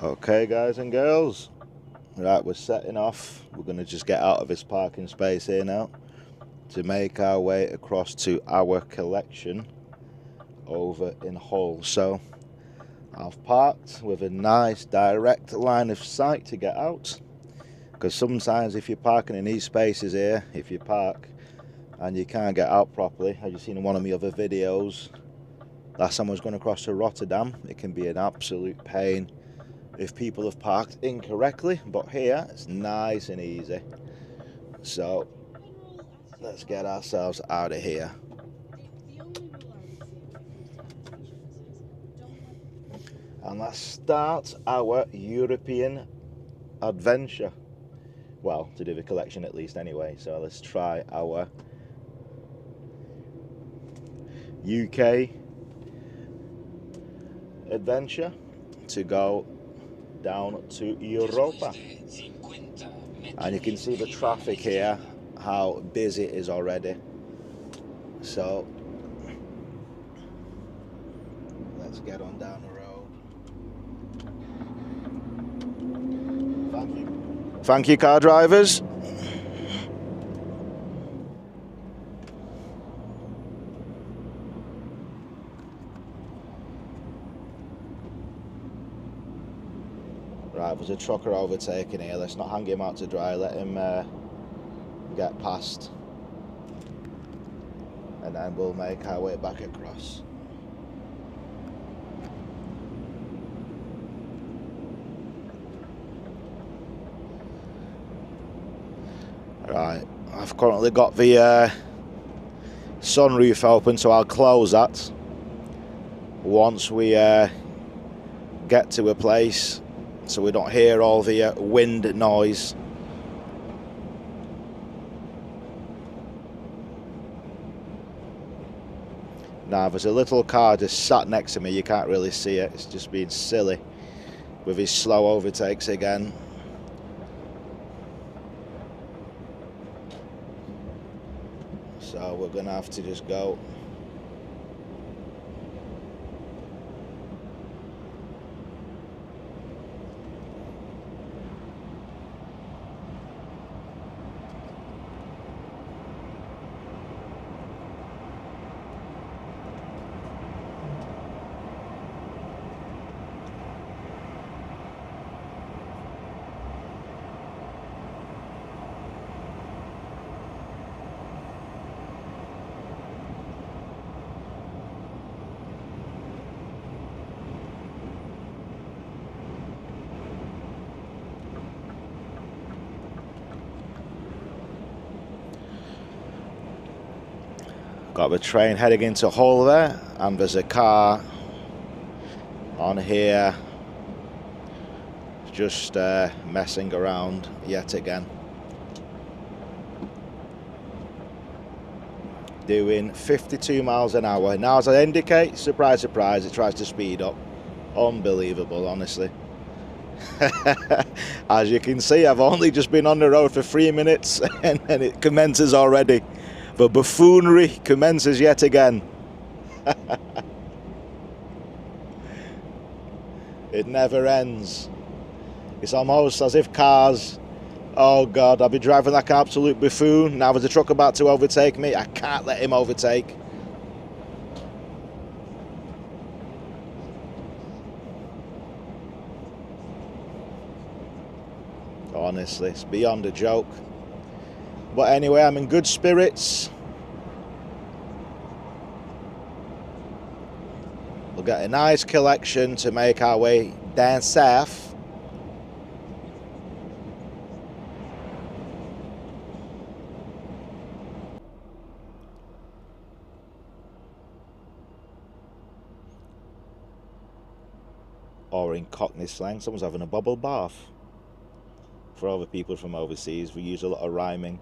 Okay, guys and girls, right, we're setting off. We're going to just get out of this parking space here now to make our way across to our collection over in Hull. So I've parked with a nice direct line of sight to get out, because sometimes if you're parking in these spaces here, if you park and you can't get out properly, as you've seen in one of my other videos, last time I was going across to Rotterdam, it can be an absolute pain if people have parked incorrectly, but here it's nice and easy. So let's get ourselves out of here. And let's start our European adventure. Well, to do the collection at least anyway. So let's try our UK adventure to go down to Europa. And you can see the traffic here, how busy it is already. So let's get on down the road. Thank you. Thank you, car drivers. Right, there's a trucker overtaking here. Let's not hang him out to dry. Let him get past, and then we'll make our way back across. Right, I've currently got the sunroof open, so I'll close that once we get to a place, so we don't hear all the wind noise. Now there's a little car just sat next to me, you can't really see it, it's just being silly with his slow overtakes again. So we're gonna have to just go. Got the train heading into Hull there, and there's a car on here just messing around yet again. Doing 52 miles an hour. Now, as I indicate, surprise, surprise, it tries to speed up. Unbelievable, honestly. As you can see, I've only just been on the road for 3 minutes and it commences already. The buffoonery commences yet again. It never ends. It's almost as if cars, oh God, I'll be driving like an absolute buffoon. Now there's a truck about to overtake me. I can't let him overtake. Honestly, it's beyond a joke. But anyway, I'm in good spirits. We'll get a nice collection to make our way down south. Or in Cockney slang, someone's having a bubble bath. For other people from overseas, we use a lot of rhyming.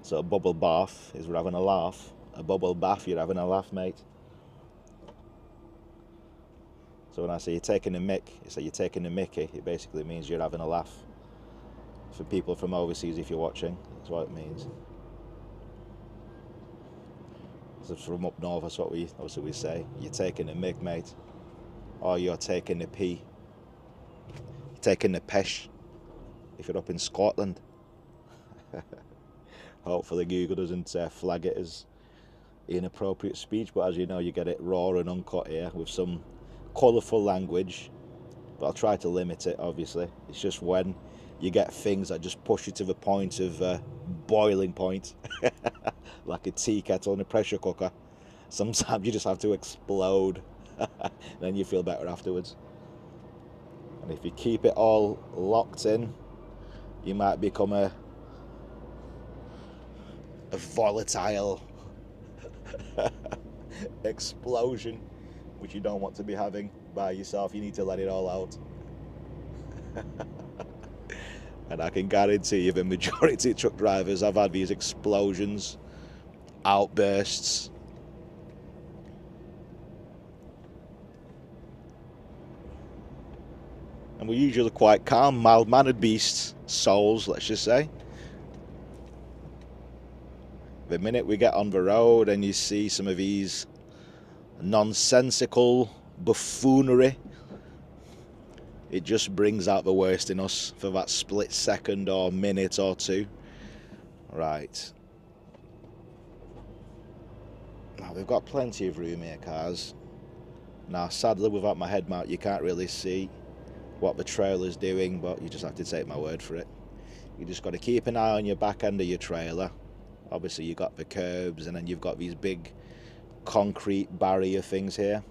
So a bubble bath is we're having a laugh. A bubble bath, you're having a laugh, mate. So when I say you're taking a mick, it's like you're taking a mickey. It basically means you're having a laugh. For people from overseas, if you're watching, that's what it means. So from up north, that's what we say. You're taking a mick, mate. Or you're taking a pee. taking the pish if you're up in Scotland. Hopefully Google doesn't flag it as inappropriate speech, but as you know, you get it raw and uncut here with some colourful language, but I'll try to limit it. Obviously, it's just when you get things that just push you to the point of boiling point, like a tea kettle in a pressure cooker. Sometimes you just have to explode, then you feel better afterwards. And if you keep it all locked in, you might become a volatile explosion, which you don't want to be having by yourself. You need to let it all out. And I can guarantee you the majority of truck drivers have had these explosions, outbursts. And we're usually quite calm, mild-mannered beasts, souls, let's just say. The minute we get on the road and you see some of these nonsensical buffoonery, it just brings out the worst in us for that split second or minute or two. Right. Now, we've got plenty of room here, cars. Now, sadly, without my head mount, you can't really see what the trailer's doing, but you just have to take my word for it. You just got to keep an eye on your back end of your trailer. Obviously, you've got the curbs, and then you've got these big concrete barrier things here.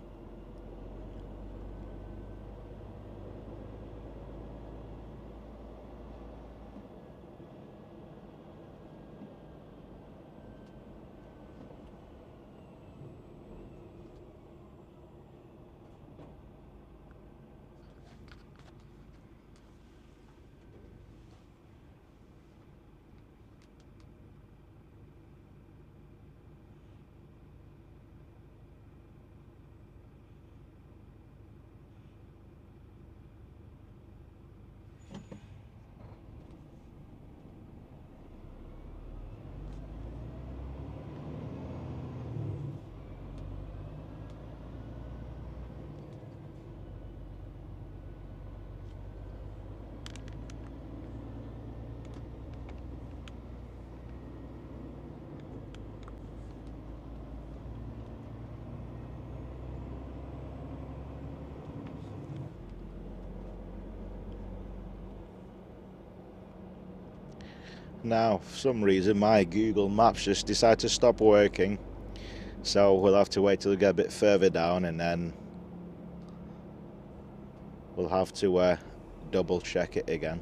Now, for some reason, my Google Maps just decided to stop working. So we'll have to wait till we get a bit further down, and then we'll have to double check it again.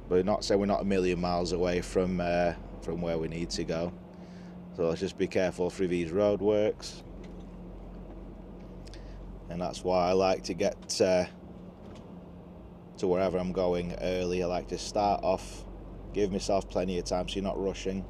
But not say we're not a million miles away from where we need to go. So let's just be careful through these roadworks. And that's why I like to get to wherever I'm going early. I like to start off, give myself plenty of time so you're not rushing.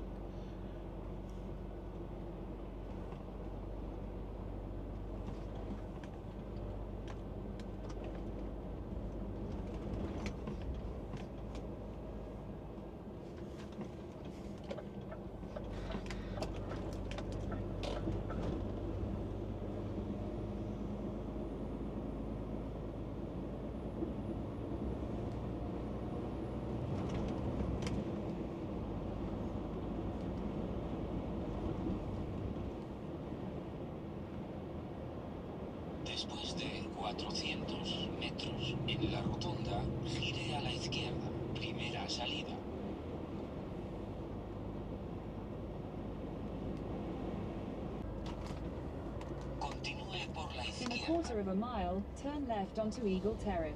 Después de 400 metros en la rotonda, gire a la izquierda. Primera salida. Continúe por la izquierda. In a quarter of a mile, turn left onto Eagle Terrace.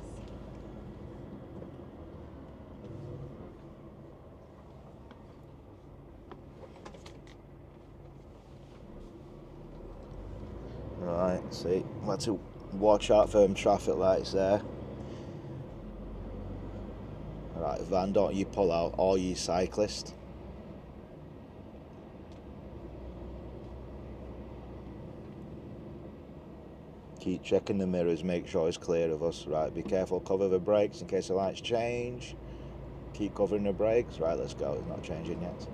Right, see, we'll have to watch out for them traffic lights there. Right, van, don't you pull out, all you cyclists. Keep checking the mirrors, make sure it's clear of us. Right, be careful, cover the brakes in case the lights change. Keep covering the brakes. Right, let's go, it's not changing yet.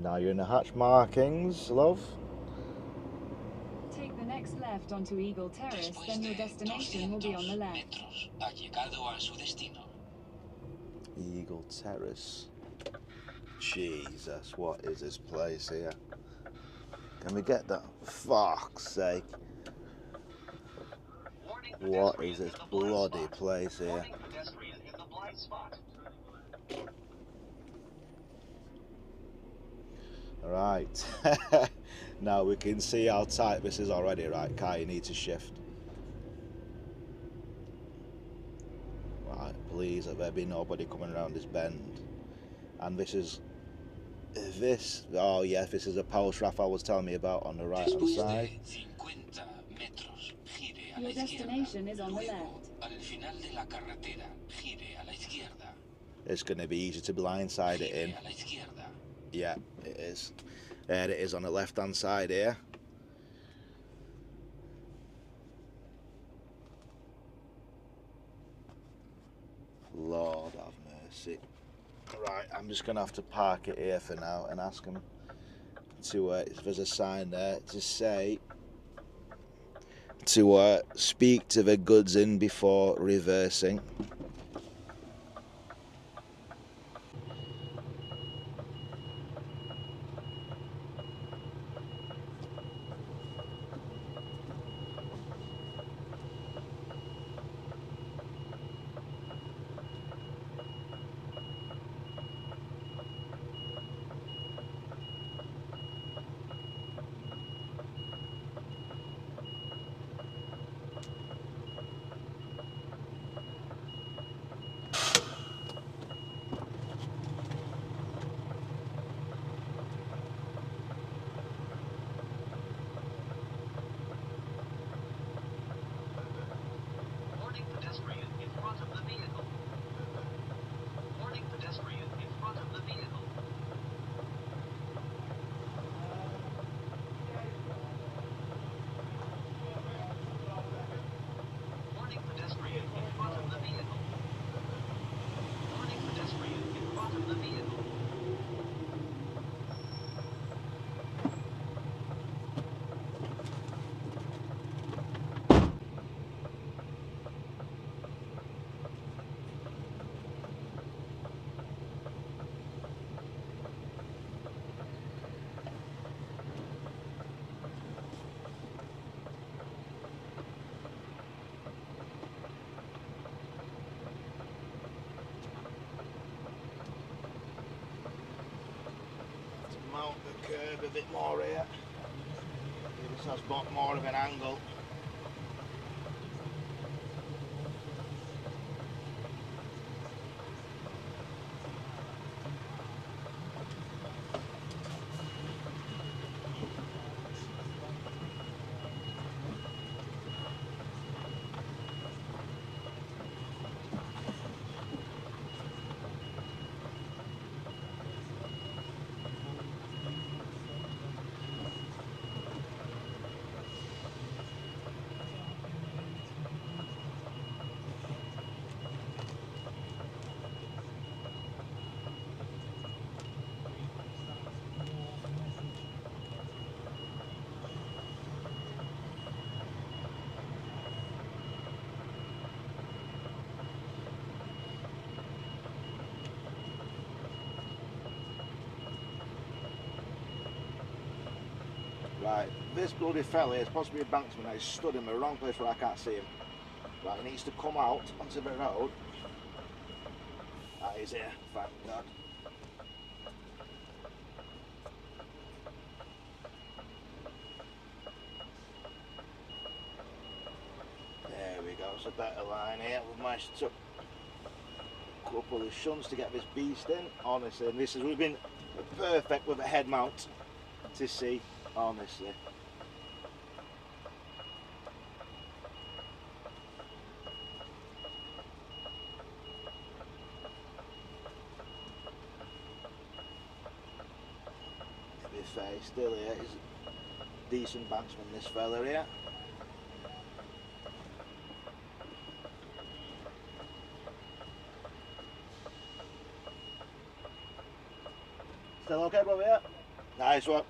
Now you're in the hatch markings, love. Take the next left onto Eagle Terrace, Después then your de destination will be on the 200 left. metros, ha llegado a su destino. Eagle Terrace. Jesus, what is this place here? Can we get that? Fuck's sake. What is this bloody place here? Right. Now we can see how tight this is already. Right, car, you need to shift. Right, please let there be nobody coming around this bend. And this is... oh yeah, this is a post Rafael was telling me about on the right hand Después side. de 50 metros, gire a la Your izquierda. destination is on the Luego, left. al final de la carretera, gire a la izquierda. It's going to be easy to blindside it in. Gire a la izquierda. Yeah, it is. There it is on the left hand side here. Lord have mercy. Right, I'm just going to have to park it here for now and ask him to, if there's a sign there to say to speak to the goods in before reversing. Mount the curb a bit more here. This has got more of an angle. Right, this bloody fella is possibly a banksman. He's stood in the wrong place where I can't see him. Right, he needs to come out onto the road. Ah, he's here, thank God. There we go, it's a better line here. We've managed to a couple of shunts to get this beast in. Honestly, and this has been perfect with a head mount to see. Honestly. To be fair, he's still here. He's a decent banksman, this fella here. Still okay, brother? Yeah? Nice one.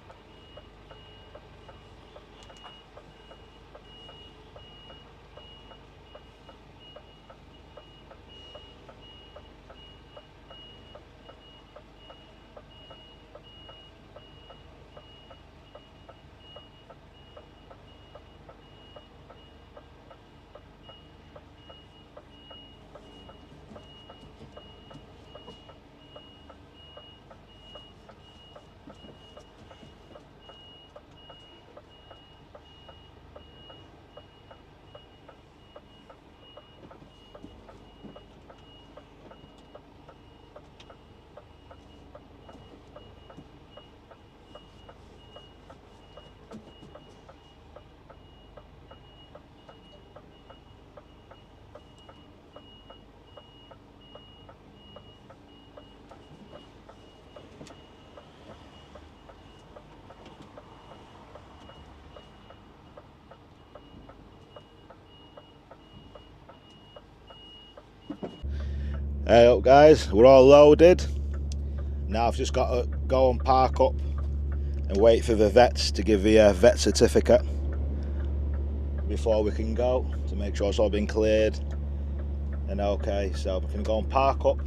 Hey up guys, we're all loaded. Now I've just got to go and park up and wait for the vets to give the vet certificate before we can go, to make sure it's all been cleared and okay. So we can go and park up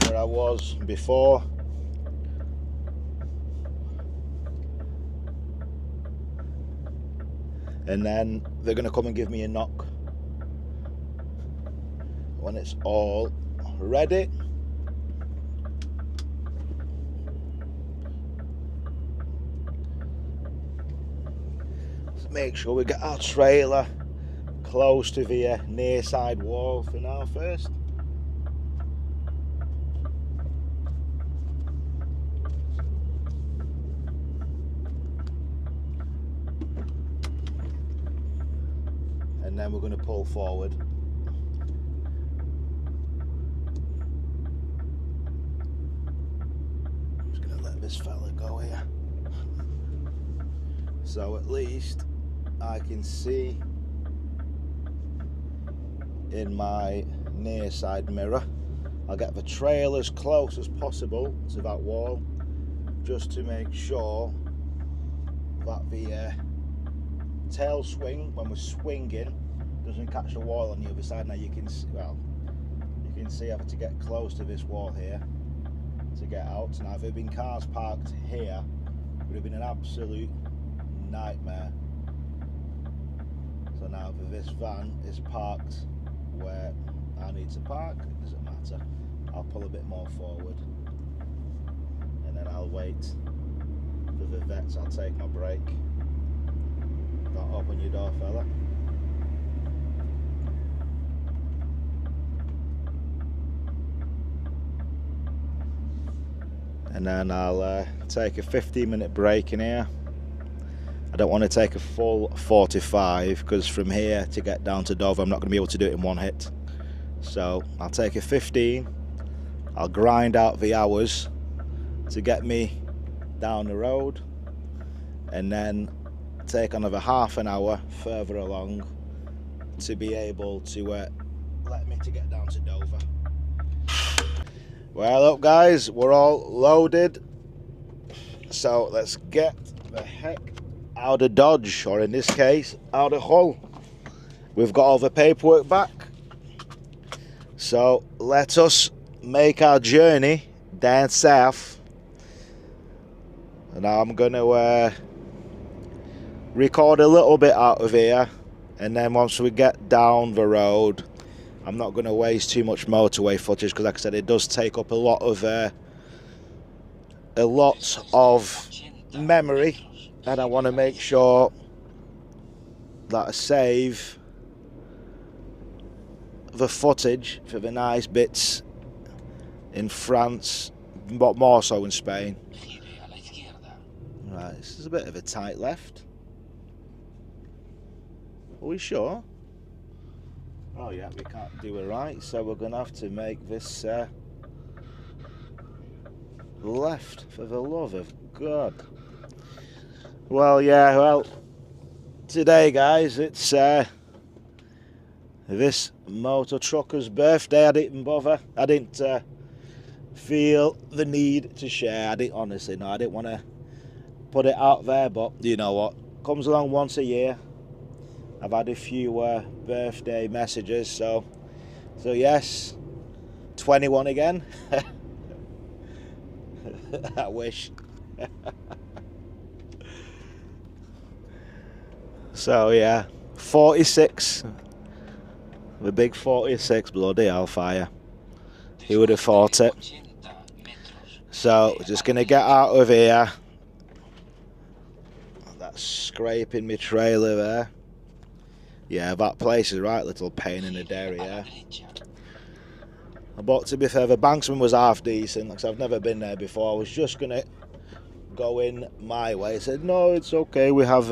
where I was before. And then they're going to come and give me a knock when it's all ready. Let's make sure we get our trailer close to the near side wall for now first. And then we're going to pull forward. This fella go here, so at least I can see in my near side mirror. I'll get the trail as close as possible to that wall, just to make sure that the tail swing, when we're swinging, doesn't catch the wall on the other side. Now you can see, well, you can see I have to get close to this wall here to get out. Now if there had been cars parked here, it would have been an absolute nightmare. So now if this van is parked where I need to park, it doesn't matter. I'll pull a bit more forward and then I'll wait for the vets. I'll take my break. Don't open your door, fella. And then I'll take a 15-minute break in here. I don't want to take a full 45 because from here to get down to Dover I'm not going to be able to do it in one hit. So I'll take a 15, I'll grind out the hours to get me down the road, and then take another half an hour further along to be able to let me to get down to Dover. Well up guys, we're all loaded, so let's get the heck out of Dodge, or in this case out of Hull. We've got all the paperwork back, so let us make our journey down south. And now I'm going to record a little bit out of here, and then once we get down the road, I'm not going to waste too much motorway footage because, like I said, it does take up a lot of memory, and I want to make sure that I save the footage for the nice bits in France, but more so in Spain. Right, this is a bit of a tight left. Are we sure? Oh yeah, we can't do it right, so we're going to have to make this left, for the love of God. Well, yeah, well, today guys, it's this motor trucker's birthday. I didn't bother. I didn't feel the need to share. I didn't honestly, no, I didn't want to put it out there, but you know what, comes along once a year. I've had a few birthday messages, so yes, 21 again. I wish. So yeah, 46, the big 46, bloody hellfire. Who would have thought it? So just gonna get out of here. That's scraping my trailer there. Yeah, that place is right little pain in the dairy, yeah. But to be fair, the banksman was half decent, because I've never been there before. I was just gonna go in my way. He said, no, it's okay, we have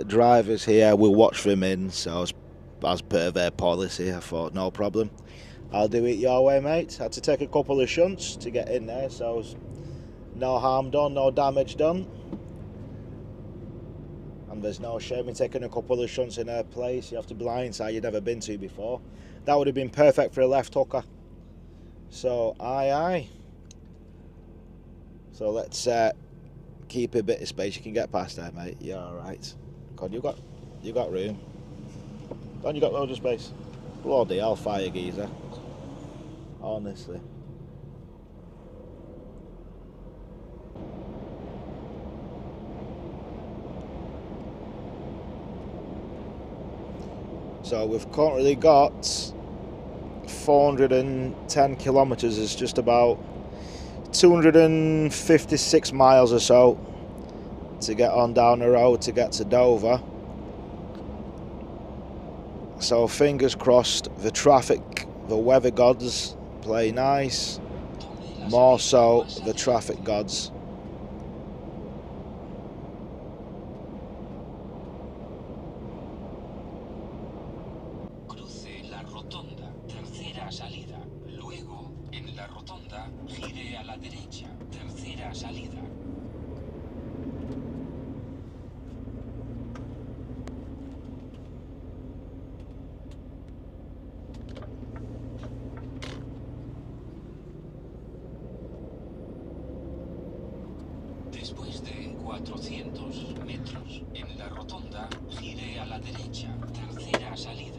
drivers here, we'll watch them in. So as per their policy, I thought, no problem, I'll do it your way, mate. Had to take a couple of shunts to get in there, so no harm done, no damage done. And there's no shame in taking a couple of shunts in a place you have to blindside you've never been to before. That would have been perfect for a left hooker. So aye. So let's keep a bit of space. You can get past there, mate. You're alright. God, you got room. God, you got loads of space. Bloody hellfire, geezer. Honestly. So we've currently got 410 kilometres. It's just about 256 miles or so to get on down the road to get to Dover. So fingers crossed, the traffic, the weather gods play nice. More so the traffic gods. Después de 400 metros en la rotonda, gire a la derecha, tercera salida.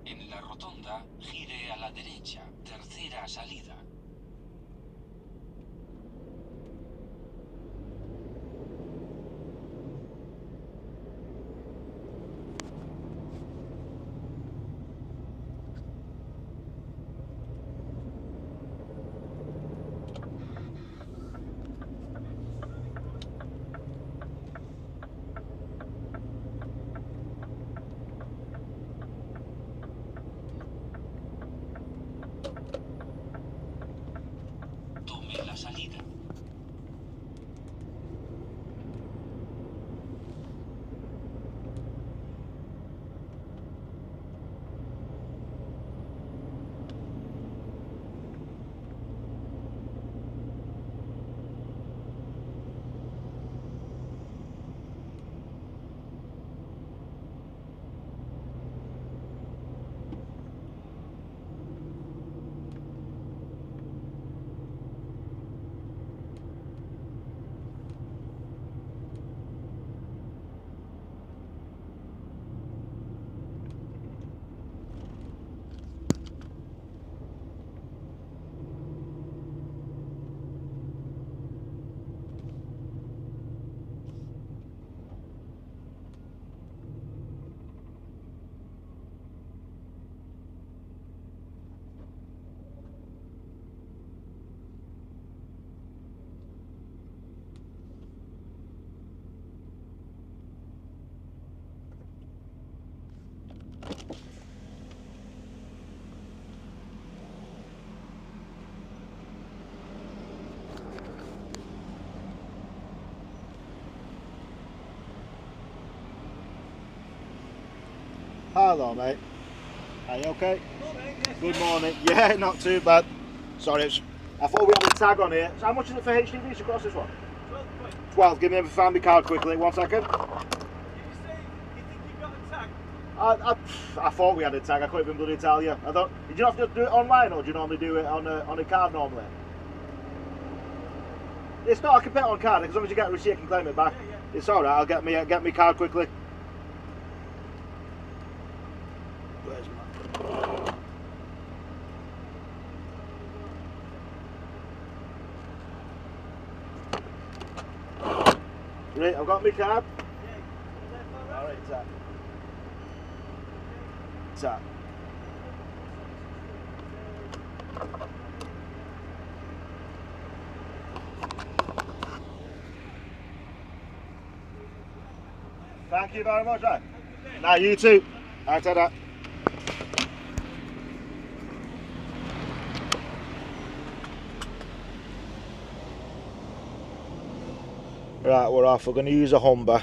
En la rotonda, gire a la derecha, tercera salida. Tome la salida. Hello, mate. Are you okay? Good morning. Yeah, not too bad. Sorry, I thought we had a tag on here. So how much is it for HDVs to cross this one? 12. Give me find my card quickly. 1 second. Did you say you think you've got a tag? I thought we had a tag. I couldn't even bloody tell you. I don't. Did you have to do it online, or do you normally do it on a card normally? It's not. I can pay it on card. As long as you get a receipt, I can claim it back. Yeah. It's all right. I'll get me card quickly. Where's my? Right, I've got my card. All right, tap. Tap. Thank you very much, right? Now you too. I'll take that. Right, we're off. We're going to use a Humber.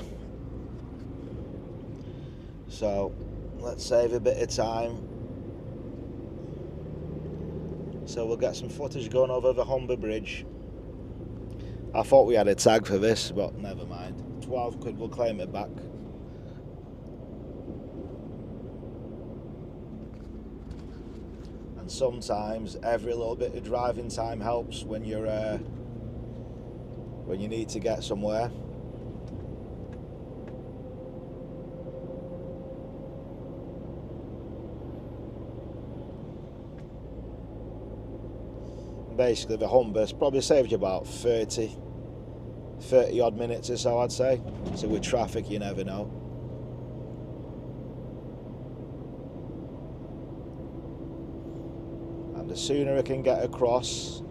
So, let's save a bit of time. So we'll get some footage going over the Humber Bridge. I thought we had a tag for this, but never mind. 12 quid, we'll claim it back. And sometimes every little bit of driving time helps when you're when you need to get somewhere. Basically the Humber's probably saved you about 30 odd minutes or so, I'd say. So with traffic you never know. And the sooner I can get across,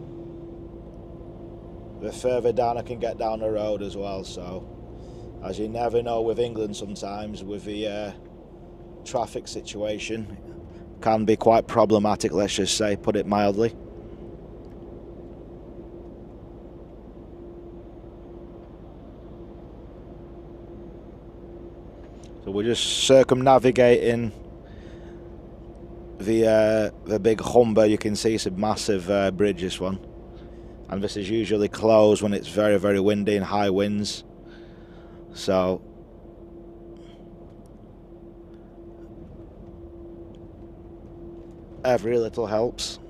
the further down I can get down the road as well. So as you never know with England sometimes with the traffic situation, can be quite problematic, let's just say, put it mildly. So we're just circumnavigating the big Humber. You can see it's a massive bridge, this one, and this is usually closed when it's very, very windy and high winds. So every little helps.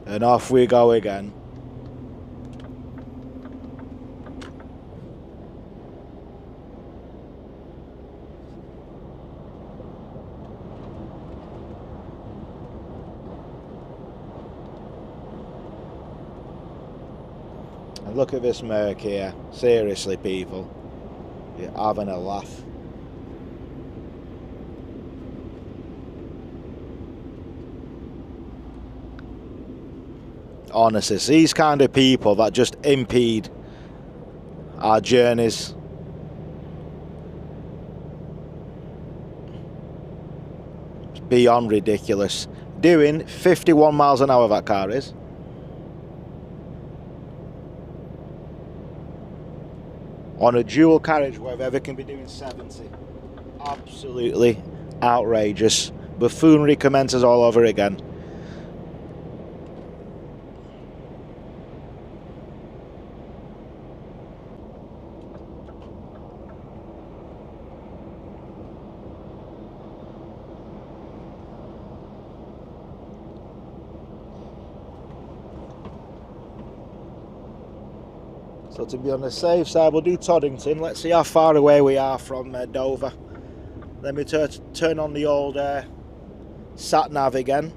And off we go again. And look at this murk here. Seriously, people. You're having a laugh. Honestly, it's these kind of people that just impede our journeys. It's beyond ridiculous. Doing 51 miles an hour, that car is. On a dual carriageway where they can be doing 70. Absolutely outrageous. Buffoonery commences all over again. So to be on the safe side, we'll do Toddington. Let's see how far away we are from Dover. Let me turn on the old sat nav again.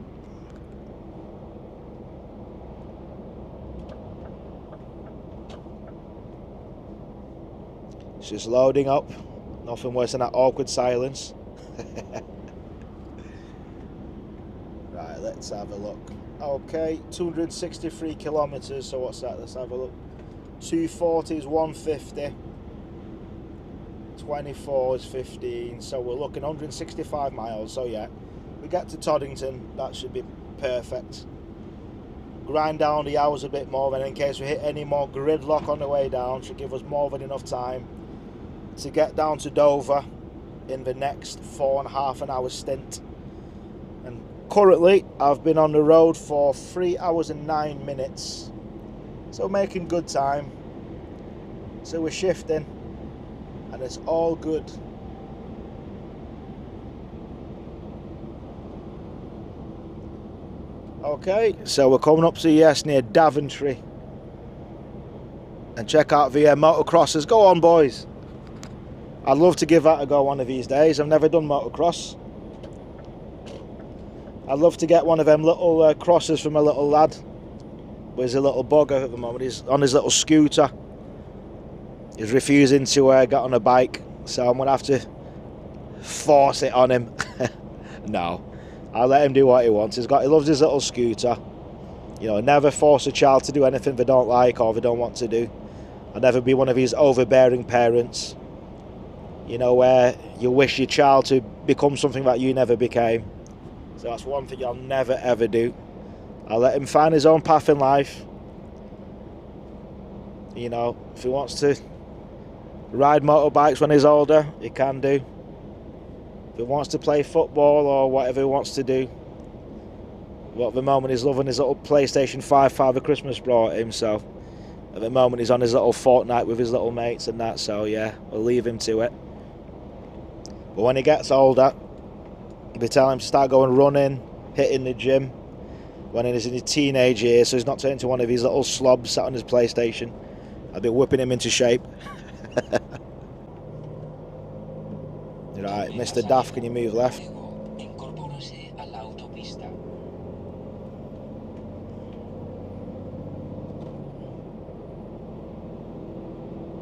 It's just loading up. Nothing worse than that awkward silence. Right, let's have a look. Okay, 263 kilometres, so what's that? Let's have a look. 240 is 150. 24 is 15, so we're looking 165 miles. So yeah, we get to Toddington, that should be perfect. Grind down the hours a bit more, and in case we hit any more gridlock on the way down, should give us more than enough time to get down to Dover in the next 4.5 hour stint. And currently I've been on the road for 3 hours and 9 minutes, so making good time. So we're shifting and it's all good. Okay, so we're coming up to near Daventry, and check out the motocrossers. Go on, boys. I'd love to give that a go one of these days. I've never done motocross. I'd love to get one of them little crosses from a little lad. But he's a little bugger at the moment. He's on his little scooter. He's refusing to get on a bike, so I'm going to have to force it on him. No, I'll let him do what he wants. He loves his little scooter. You know, never force a child to do anything they don't like or they don't want to do. I'll never be one of these overbearing parents, you know, where you wish your child to become something that you never became. So that's one thing I'll never ever do. I'll let him find his own path in life. You know, if he wants to ride motorbikes when he's older, he can do. If he wants to play football or whatever he wants to do. But at the moment he's loving his little PlayStation 5 Father Christmas brought him, so at the moment he's on his little Fortnite with his little mates and that, so yeah, we'll leave him to it. But when he gets older, we tell him to start going running, hitting the gym, when he's in his teenage years, so he's not turning into one of these little slobs sat on his PlayStation. I'll be whipping him into shape. Right, Mr. Daft, can you move left?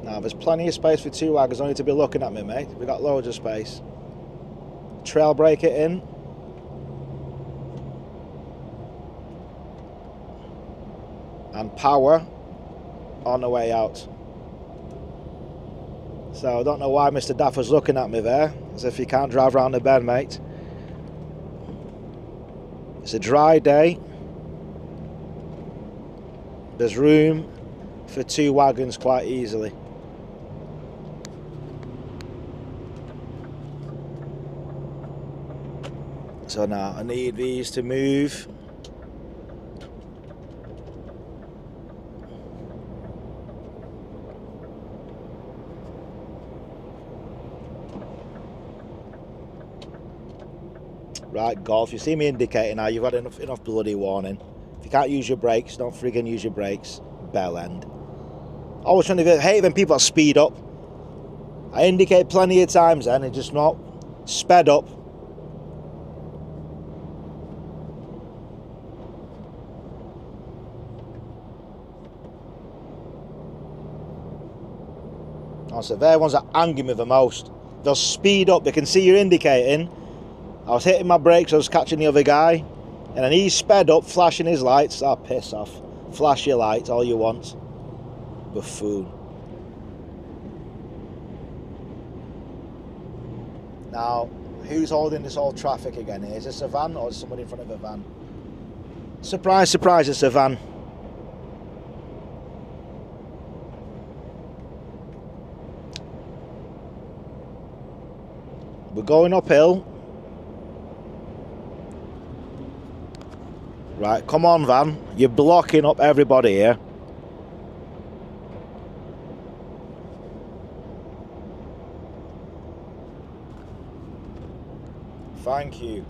Now, there's plenty of space for two wagons. Don't need to be looking at me, mate. We've got loads of space. Trail brake it in. And power on the way out. So I don't know why Mr. Daft was looking at me there, as if you can't drive around the bend, mate. It's a dry day. There's room for two wagons quite easily. So now I need these to move. Right, Golf, you see me indicating now, you've had enough bloody warning. If you can't use your brakes, don't friggin' use your brakes. Bell end. Always trying to hate when people speed up. I indicate plenty of times then, and just not sped up. So they're ones that anger me the most. They'll speed up, they can see you're indicating. I was hitting my brakes, I was catching the other guy, and then he sped up, flashing his lights. Oh, piss off. Flash your lights all you want. Buffoon. Now, who's holding this whole traffic again here? Is this a van or is somebody in front of a van? Surprise, surprise, it's a van. We're going uphill. Right, come on, van. You're blocking up everybody here. Thank you.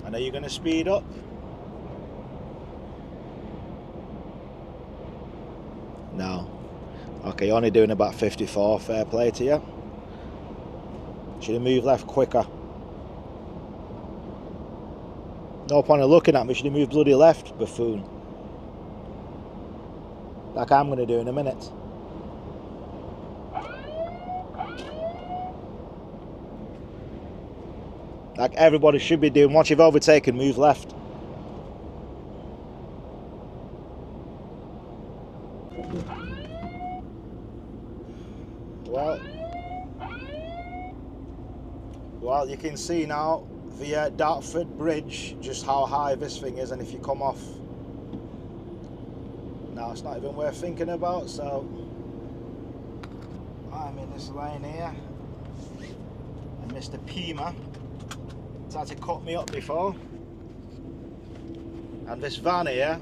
And are you going to speed up? No. Okay, you're only doing about 54. Fair play to you. Should have moved left quicker. No point in looking at me. Should have moved bloody left, buffoon. Like I'm going to do in a minute. Like everybody should be doing. Once you've overtaken, move left. Well, you can see now via Dartford Bridge just how high this thing is, and if you come off, now it's not even worth thinking about. So I'm in this lane here, and Mr. Pima tried to cut me up before, and this van here,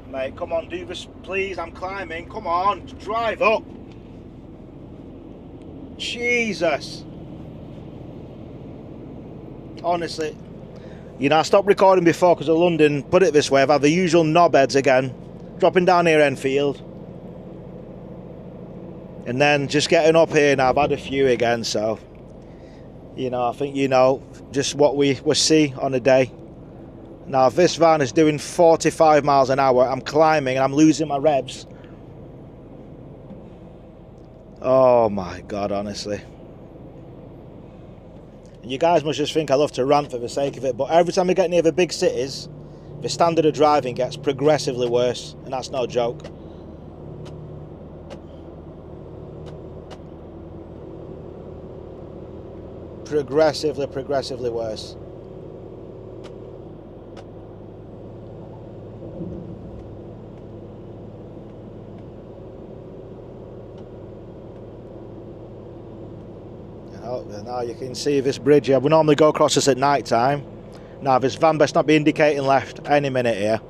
mate, come on, do this please. I'm climbing. Come on, drive up. Jesus. Honestly, you know, I stopped recording before because of London. Put it this way, I've had the usual knobheads again, dropping down here Enfield, and then just getting up here now. I've had a few again, so you know, I think you know just what we see on a day. Now, if this van is doing 45 miles an hour, I'm climbing and I'm losing my revs. Oh my God, honestly. You guys must just think I love to rant for the sake of it, but every time we get near the big cities, the standard of driving gets progressively worse, and that's no joke. Progressively worse. Now you can see this bridge here. We normally go across this at night time. Now this van best not be indicating left any minute here.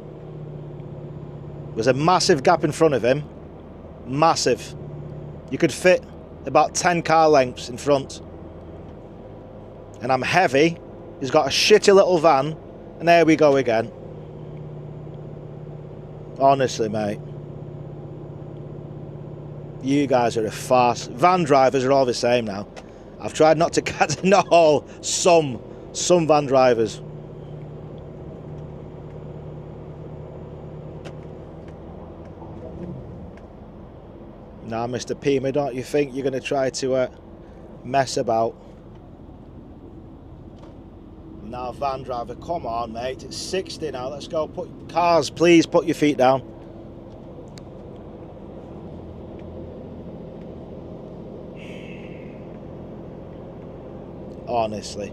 There's a massive gap in front of him. Massive. You could fit about 10 car lengths in front. And I'm heavy. He's got a shitty little van. And there we go again. Honestly, mate. You guys are a farce. Van drivers are all the same now. I've tried not to catch, not all, some van drivers. Now, Mr. Pima, don't you think you're going to try to mess about? Now, van driver, come on, mate. It's 60 now. Let's go. Cars, please put your feet down. Honestly.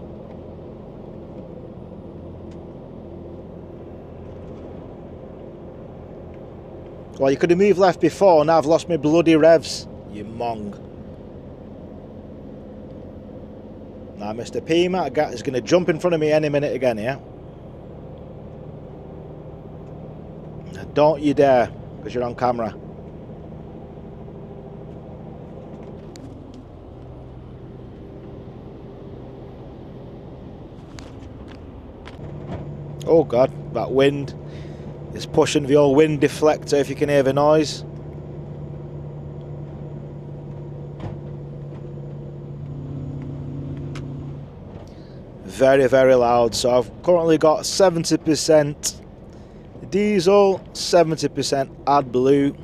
Well, you could have moved left before, now I've lost my bloody revs, you mong. Now Mr. Pima is going to jump in front of me any minute again here. Now, don't you dare, because you're on camera. Oh God, that wind is pushing the old wind deflector, if you can hear the noise. Very, very loud. So I've currently got 70% diesel, 70% AdBlue,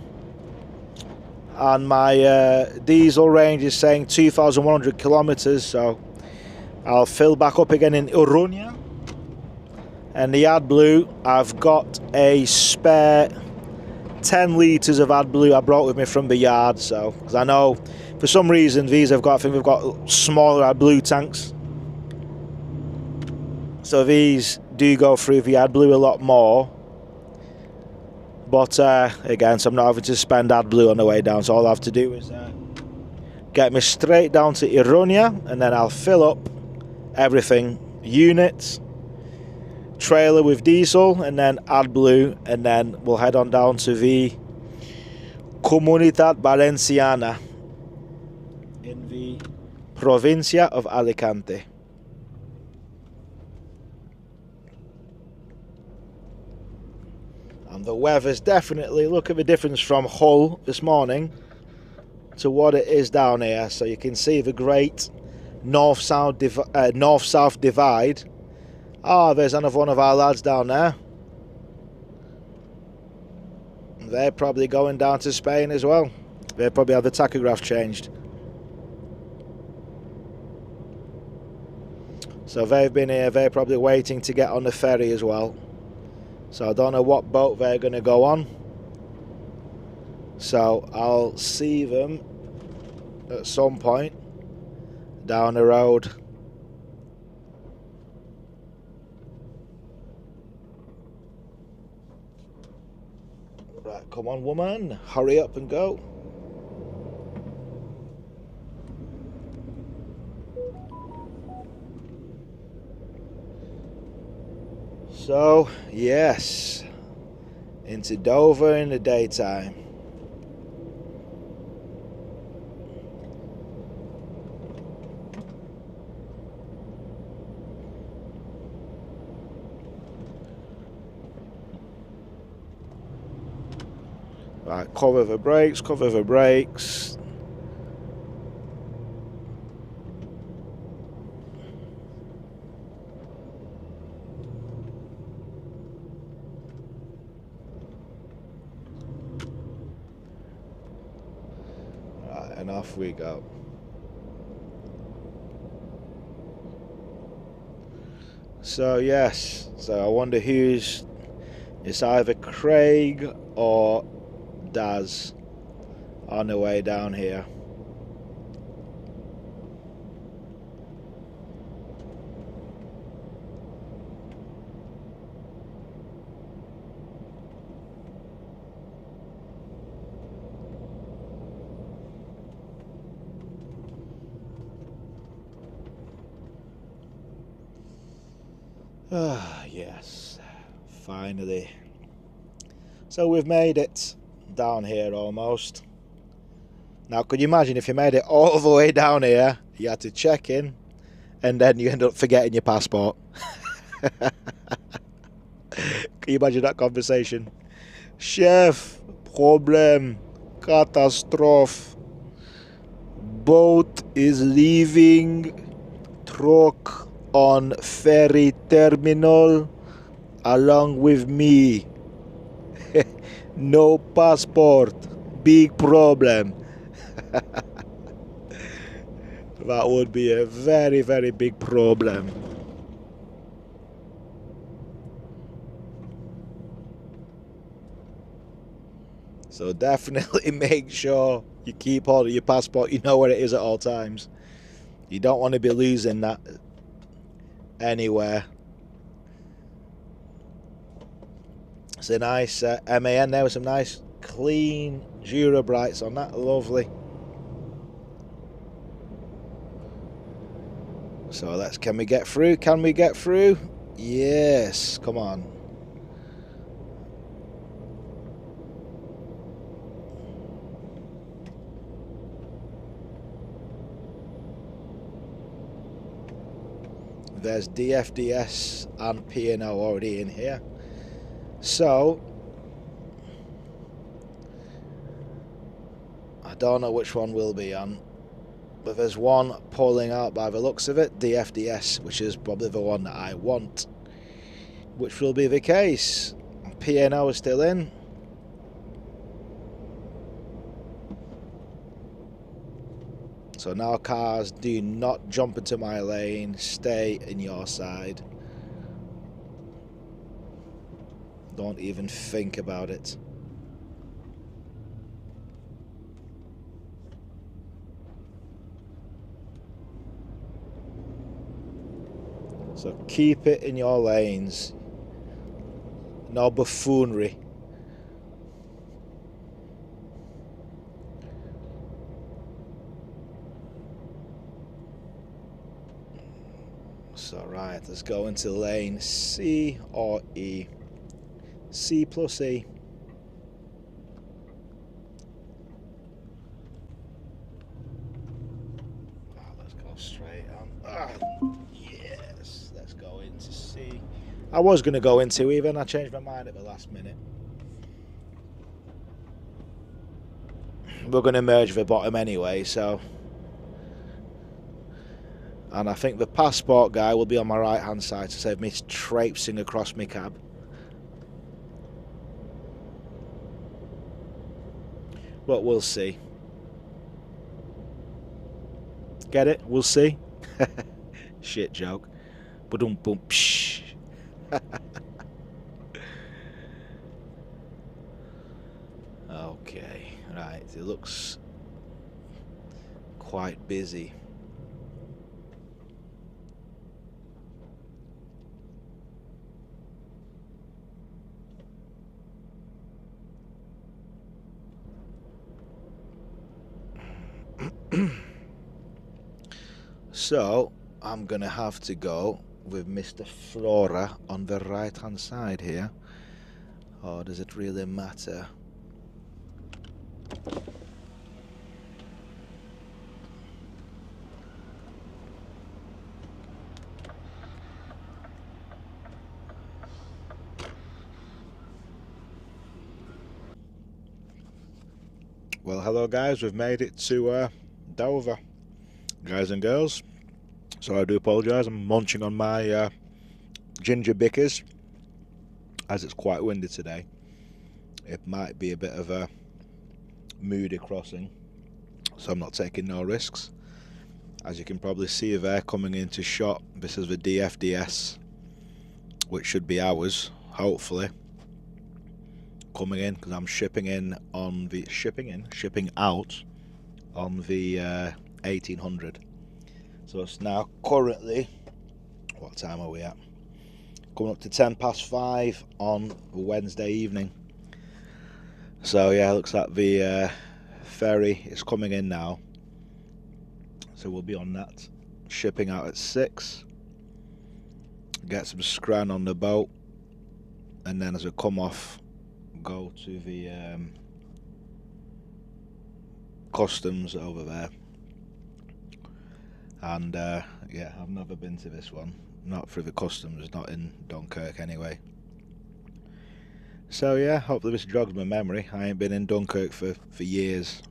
and my diesel range is saying 2,100 kilometers, so I'll fill back up again in Ironia. And the AdBlue, I've got a spare 10 litres of AdBlue I brought with me from the yard. So, because I know for some reason these I think we've got smaller AdBlue tanks. So these do go through the AdBlue a lot more. But again, so I'm not having to spend AdBlue on the way down. So all I have to do is get me straight down to Ironia, and then I'll fill up everything. Units, trailer with diesel, and then AdBlue, and then we'll head on down to the Comunitat Valenciana in the Provincia of Alicante. The weather's definitely, look at the difference from Hull this morning to what it is down here. So you can see the great north-south divide. Oh, there's another one of our lads down there. They're probably going down to Spain as well. They probably have the tachograph changed. So they've been here, they're probably waiting to get on the ferry as well. So I don't know what boat they're going to go on. So I'll see them at some point down the road. Right, come on, woman, hurry up and go. So, yes, into Dover in the daytime. Right, cover the brakes, cover the brakes. Right, and off we go. So yes, so I wonder who's, it's either Craig or Daz on the way down here. Ah, yes, finally. So we've made it down here almost. Now, could you imagine if you made it all the way down here, you had to check in, and then you end up forgetting your passport? Can you imagine that conversation? Chef, problem, catastrophe. Boat is leaving, truck on ferry terminal along with me. No passport, big problem. That would be a very, very big problem. So definitely make sure you keep hold of your passport, you know where it is at all times. You don't want to be losing that anywhere. It's a nice MAN there with some nice clean Dura brights on that, lovely. So let's, can we get through? Can we get through? Yes, come on. There's DFDS and P&O already in here. So, I don't know which one we'll be on, but there's one pulling out by the looks of it, DFDS, which is probably the one that I want, which will be the case. P&O is still in. So now cars, do not jump into my lane, stay in your side. Don't even think about it. So keep it in your lanes. No buffoonery. So right, let's go into lane C or E. C plus E. Oh, let's go straight on. Ah, yes, let's go into C. I was going to go into E, then I changed my mind at the last minute. we're going to merge the bottom anyway, so. And I think the passport guy will be on my right hand side to save me traipsing across my cab. But we'll see. Get it? We'll see. Shit joke. Ba-dum bum psh. Okay, right. It looks quite busy. So I'm gonna have to go with Mr. Flora on the right hand side here. Or does it really matter? Well, hello guys, we've made it to Dover, guys and girls. So I do apologise, I'm munching on my ginger bickers as it's quite windy today. It might be a bit of a moody crossing, so I'm not taking no risks. As you can probably see there, coming into shot, this is the DFDS, which should be ours, hopefully. Coming in, because I'm shipping out on the 1800. So it's now currently, what time are we at? Coming up to 5:10 on Wednesday evening. So yeah, looks like the ferry is coming in now. So we'll be on that. Shipping out at 6. Get some scran on the boat. And then as we come off, go to the customs over there. And yeah, I've never been to this one. Not through the customs, not in Dunkirk anyway. So yeah, hopefully this jogs my memory. I ain't been in Dunkirk for years.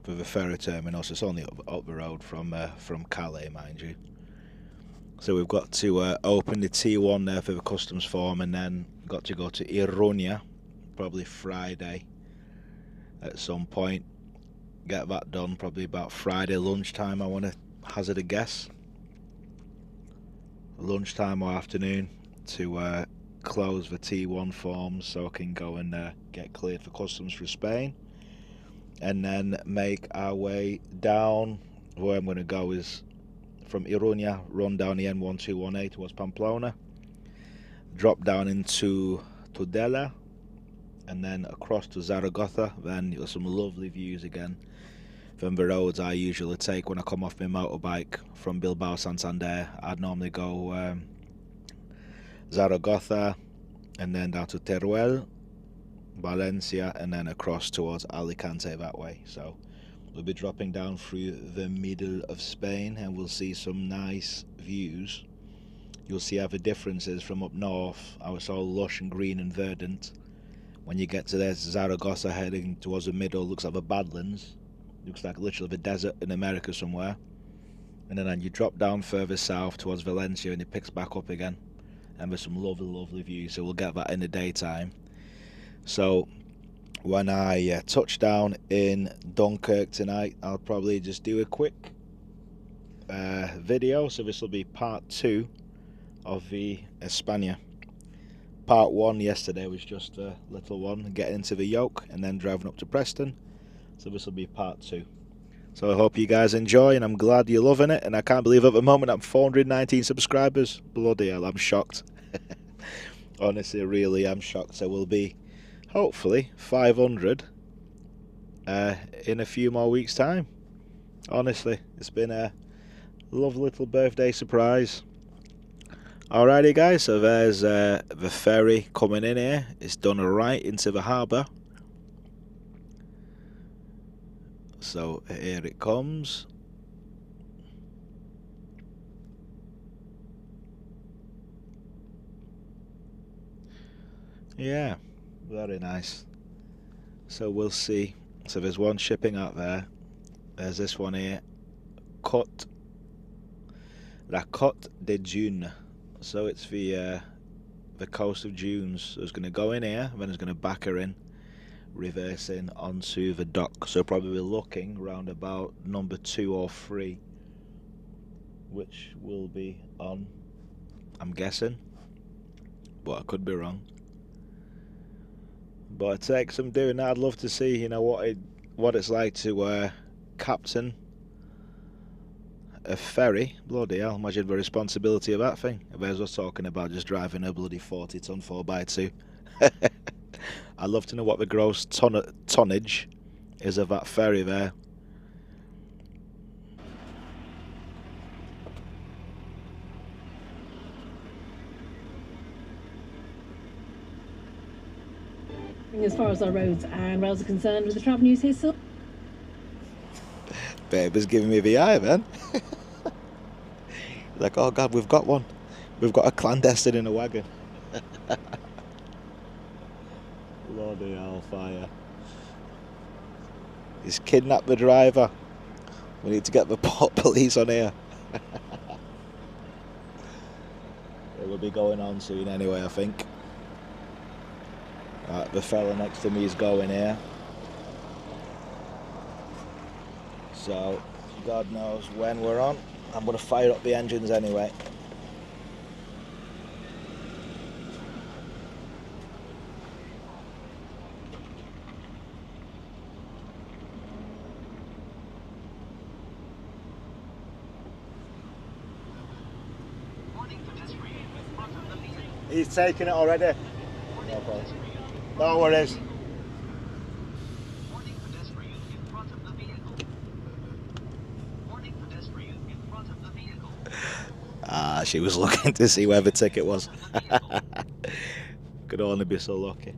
For the ferry terminal, so it's only up the road from Calais, mind you. So we've got to open the T1 there for the customs form, and then got to go to Ironia, probably Friday at some point. Get that done probably about Friday lunchtime, I want to hazard a guess. Lunchtime or afternoon to close the T1 forms so I can go and get cleared for customs for Spain. And then make our way down. Where I'm going to go is from Ironia, run down the N1218 towards Pamplona, drop down into Tudela, and then across to Zaragoza. Then you've got some lovely views again from the roads I usually take when I come off my motorbike from Bilbao Santander. I'd normally go Zaragoza and then down to Teruel, Valencia, and then across towards Alicante that way. So we'll be dropping down through the middle of Spain and we'll see some nice views. You'll see how the difference is from up north, how it's all lush and green and verdant. When you get to there, Zaragoza heading towards the middle, looks like the Badlands. Looks like literally the desert in America somewhere. And then you drop down further south towards Valencia and it picks back up again. And there's some lovely, lovely views, so we'll get that in the daytime. So when I touch down in Dunkirk tonight, I'll probably just do a quick video. So this will be part 2 of the España. Part 1 yesterday was just a little one, getting into the yoke and then driving up to Preston. So this will be part 2. So I hope you guys enjoy, and I'm glad you're loving it. And I can't believe at the moment I'm 419 subscribers. Bloody hell, I'm shocked. Honestly, really, I'm shocked. So we'll be hopefully 500 in a few more weeks' time. Honestly, it's been a lovely little birthday surprise. Alrighty guys, so there's the ferry coming in here. It's done right into the harbour. So here it comes. Yeah, very nice. So we'll see So there's one shipping out there. There's this one here, La Côte des Dunes. So it's the coast of dunes. So it's going to go in here, and then it's going to back her in, reversing onto the dock. So probably looking round about number 2 or 3, which will be on, I'm guessing, but I could be wrong. But it takes some doing. I'd love to see, you know, what it's like to captain a ferry. Bloody hell, imagine the responsibility of that thing. There's us talking about just driving a bloody 40-ton 4x2. I'd love to know what the gross tonnage is of that ferry there. As far as our roads and rails are concerned, with the travel news here, so. Babe is giving me the eye, man. Like, oh God, we've got one. We've got a clandestine in a wagon. Bloody hellfire. He's kidnapped the driver. We need to get the port police on here. It will be going on soon anyway, I think. Right, the fella next to me is going here. So, God knows when we're on. I'm going to fire up the engines anyway. He's taking it already. Okay. No worries. Ah, she was looking to see where the ticket was. Could only be so lucky.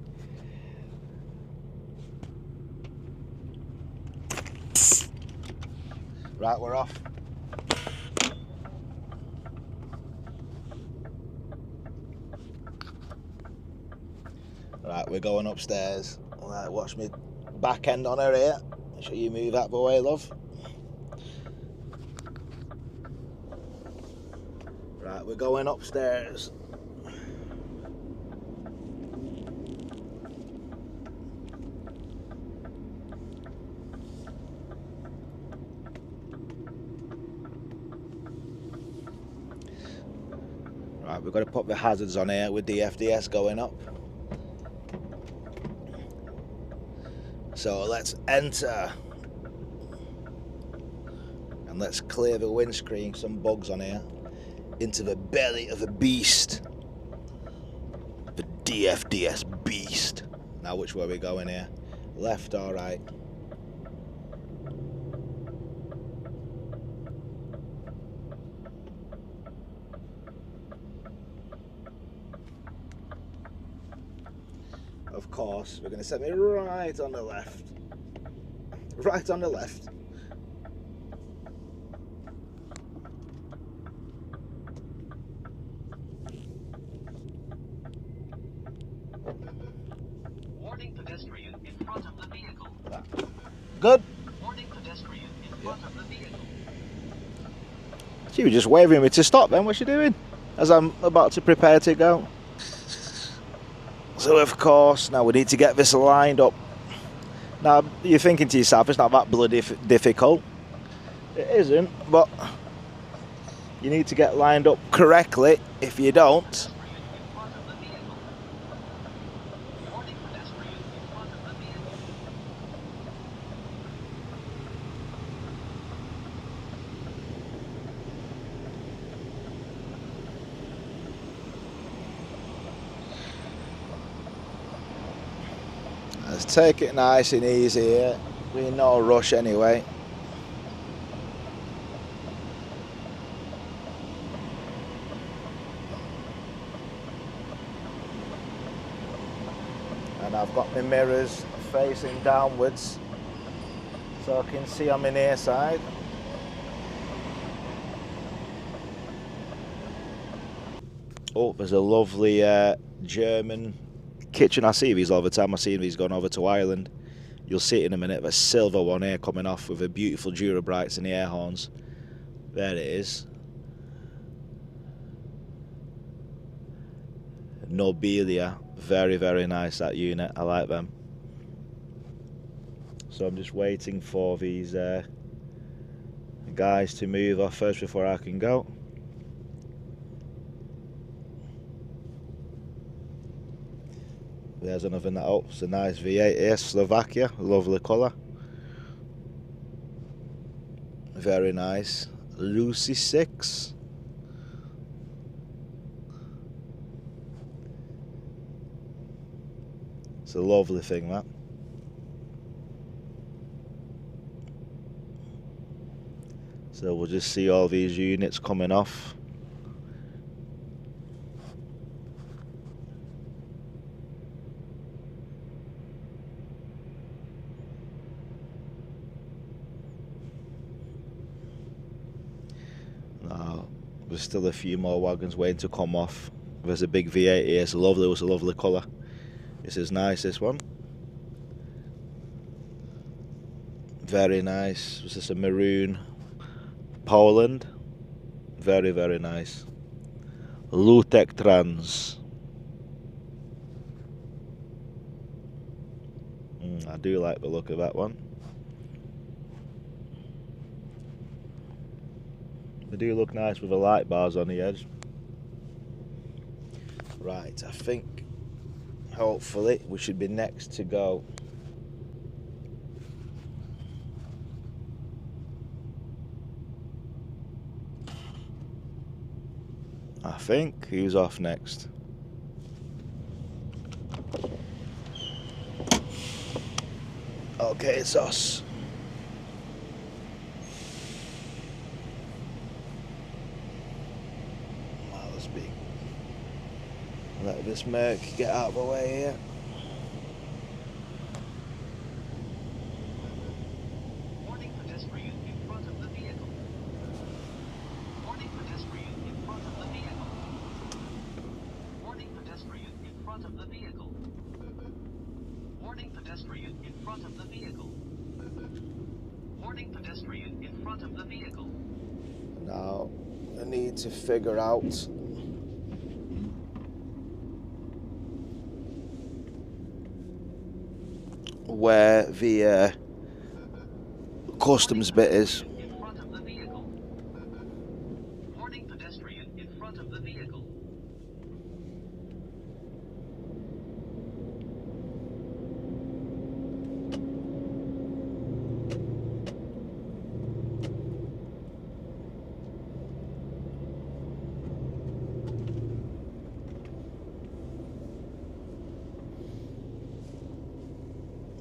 Right, we're off. Right, we're going upstairs. Right, watch me back end on her here. Make sure you move that way, love. Right, we're going upstairs. Right, we've got to put the hazards on here with the FDS going up. So let's enter. And let's clear the windscreen, some bugs on here, into the belly of a beast. The DFDS beast. Now which way are we going here? Left or right? Of course, we're going to set me right on the left. Right on the left. Warning pedestrian in front of the vehicle. Good. Warning pedestrian in front of the vehicle. She was just waving me to stop then. What's she doing? As I'm about to prepare to go. So of course, now we need to get this lined up. Now you're thinking to yourself, it's not that bloody difficult. It isn't, but you need to get lined up correctly. If you don't, let's take it nice and easy here. We're in no rush anyway. And I've got my mirrors facing downwards so I can see on my near side. Oh, there's a lovely German kitchen. I see these all the time. I see these going over to Ireland. You'll see it in a minute. A silver one here coming off with the beautiful Durabrights and the air horns. There it is. Nobilia. Very, very nice, that unit. I like them. So I'm just waiting for these guys to move off first before I can go. There's another net. Oh, it's a nice V8 here, Slovakia, lovely colour. Very nice. Lucy 6. It's a lovely thing, that. So we'll just see all these units coming off. Now, there's still a few more wagons waiting to come off. There's a big V8 here, it's lovely, it's a lovely colour. This is nice, this one. Very nice. This is a maroon Poland. Very, very nice. Lutek Trans. I do like the look of that one. They do look nice with the light bars on the edge. Right, I think hopefully we should be next to go. I think who's off next? Okay, it's us. Well, let's be. Let this Merc get out of the way here. Warning pedestrian in front of the vehicle. Warning pedestrian in front of the vehicle. Warning pedestrian in front of the vehicle. Warning pedestrian in front of the vehicle. Warning pedestrian in front of the vehicle. Now, I need to figure out where the customs bit is. In front of the vehicle. Warning pedestrian in front of the vehicle.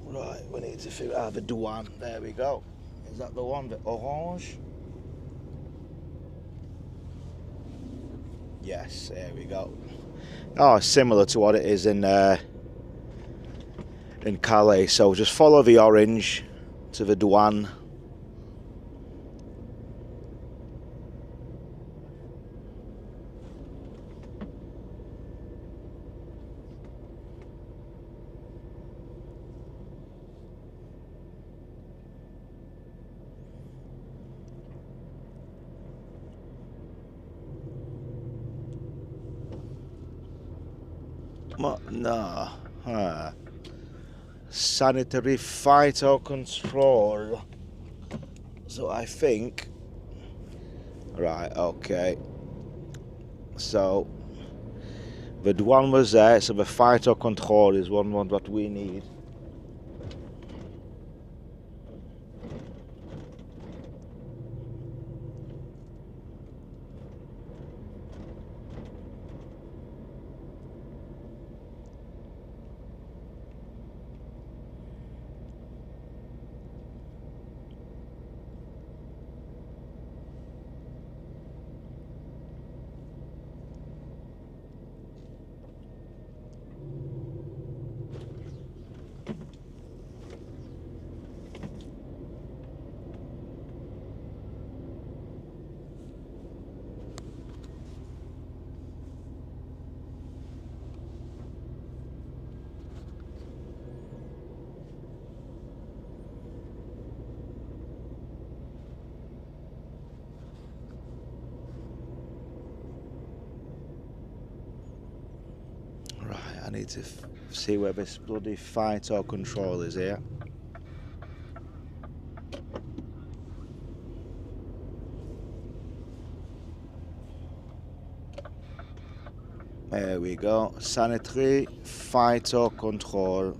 Right, we need to figure out the douane. There we go. Is that the one, the orange? Yes, there we go. Oh, similar to what it is in Calais. So just follow the orange to the douane. No. Sanitary phyto control. So I think. Right, okay. So the one was there, so the phyto control is one that we need. need to see where this bloody fight or control is here. There we go. Sanitary, fight or control.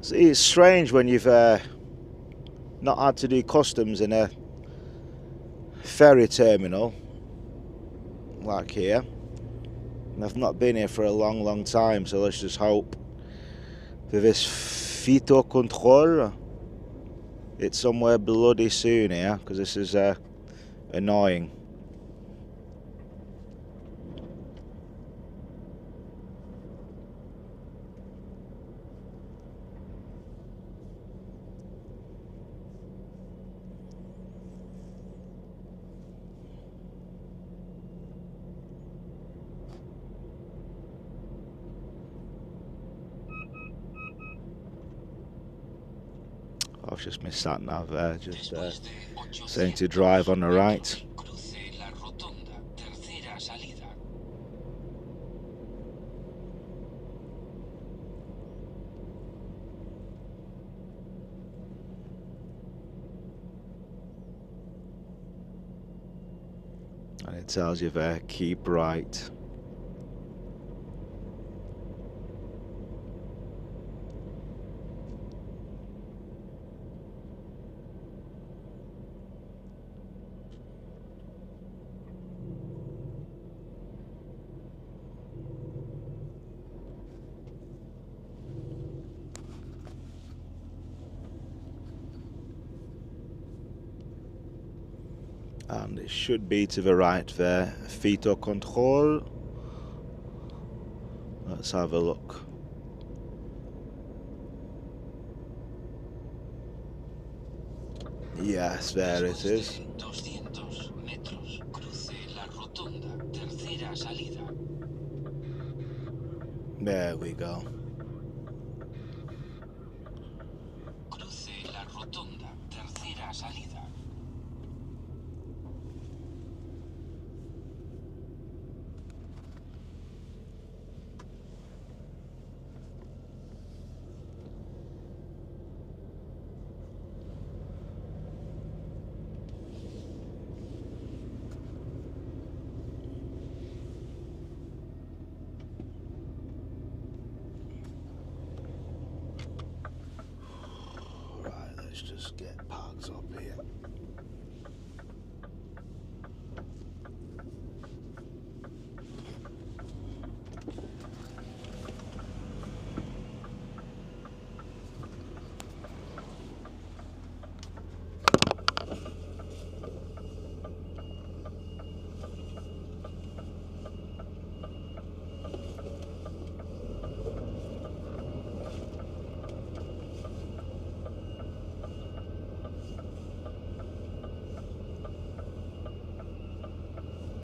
See, it's strange when you've not had to do customs in a ferry terminal like here. And I've not been here for a long time, so let's just hope for this phyto control it's somewhere bloody soon here, because this is annoying. I've just missed that nav there, just saying to drive on the right. And it tells you there, keep right. And it should be to the right there. Phyto control. Let's have a look. Yes, there it is. There we go. Right, let's just get parked up here.